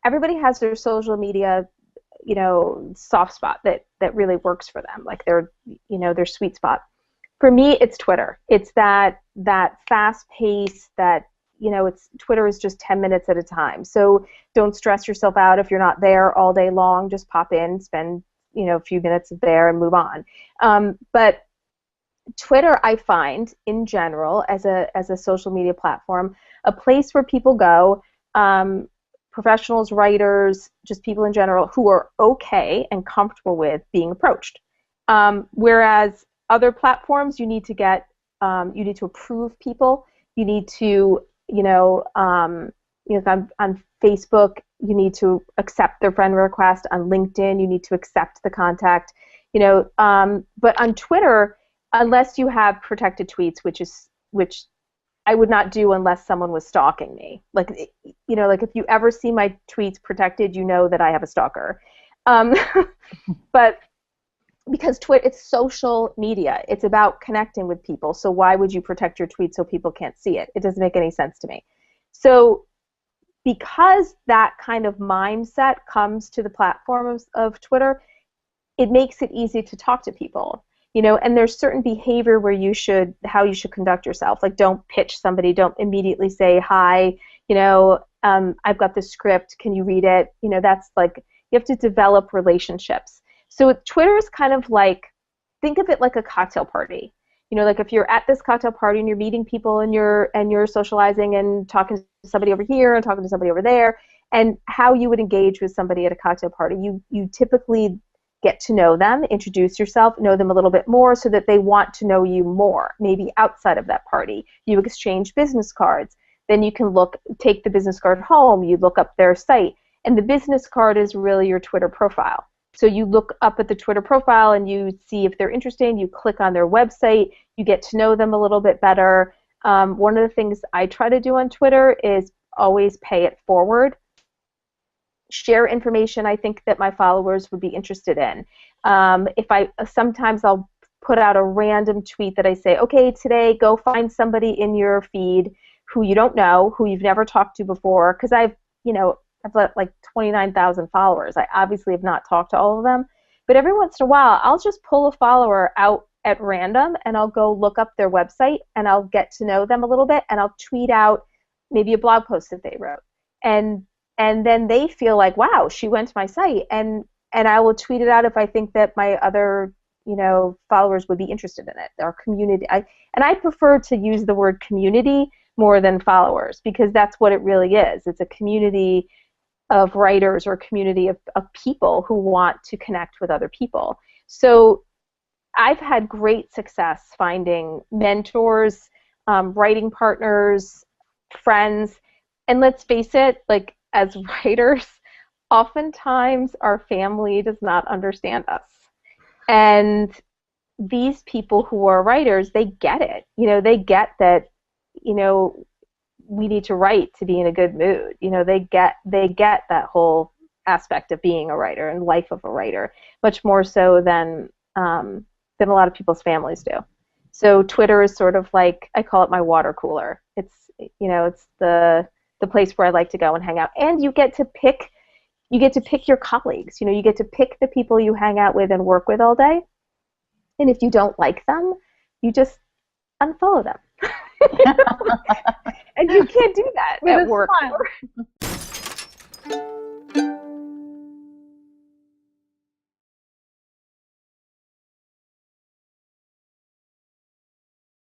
everybody has their social media, soft spot that really works for them, like their sweet spot. For me, it's Twitter. It's that fast pace that, Twitter is just 10 minutes at a time. So don't stress yourself out if you're not there all day long. Just pop in, spend, a few minutes there and move on. But Twitter, I find, in general, as a social media platform, a place where people go, professionals, writers, just people in general, who are okay and comfortable with being approached. Whereas other platforms, you need to approve people. You need to, on Facebook, you need to accept their friend request. On LinkedIn, you need to accept the contact. But on Twitter, unless you have protected tweets, which I would not do unless someone was stalking me. Like if you ever see my tweets protected, you know that I have a stalker. But because it's social media, it's about connecting with people. So why would you protect your tweets so people can't see it? It doesn't make any sense to me. So because that kind of mindset comes to the platform of Twitter, it makes it easy to talk to people. And there's certain behavior how you should conduct yourself. Like, don't pitch somebody, don't immediately say, hi, I've got this script, can you read it? That's like, you have to develop relationships. So Twitter is kind of like, think of it like a cocktail party. Like if you're at this cocktail party and you're meeting people and you're socializing and talking to somebody over here and talking to somebody over there, and how you would engage with somebody at a cocktail party, you typically get to know them, introduce yourself, know them a little bit more so that they want to know you more, maybe outside of that party. You exchange business cards. Then you can take the business card home, you look up their site, and the business card is really your Twitter profile. So you look up at the Twitter profile and you see if they're interesting, you click on their website, you get to know them a little bit better. One of the things I try to do on Twitter is always pay it forward. Share information I think that my followers would be interested in. Sometimes I'll put out a random tweet that I say, okay, today go find somebody in your feed who you don't know, who you've never talked to before, because I've got like 29,000 followers. I obviously have not talked to all of them, but every once in a while I'll just pull a follower out at random and I'll go look up their website and I'll get to know them a little bit and I'll tweet out maybe a blog post that they wrote. And then they feel like, wow, she went to my site, and I will tweet it out if I think that my other followers would be interested in it. Our community, I prefer to use the word community more than followers, because that's what it really is. It's a community of writers or a community of people who want to connect with other people. So I've had great success finding mentors, writing partners, friends, and let's face it, like as writers, oftentimes our family does not understand us. And these people who are writers, they get it. They get that, we need to write to be in a good mood. They get that whole aspect of being a writer and life of a writer, much more so than a lot of people's families do. So Twitter is sort of like, I call it my water cooler. It's it's the place where I like to go and hang out. And you get to pick your colleagues. You get to pick the people you hang out with and work with all day. And if you don't like them, you just unfollow them. And you can't do that at work.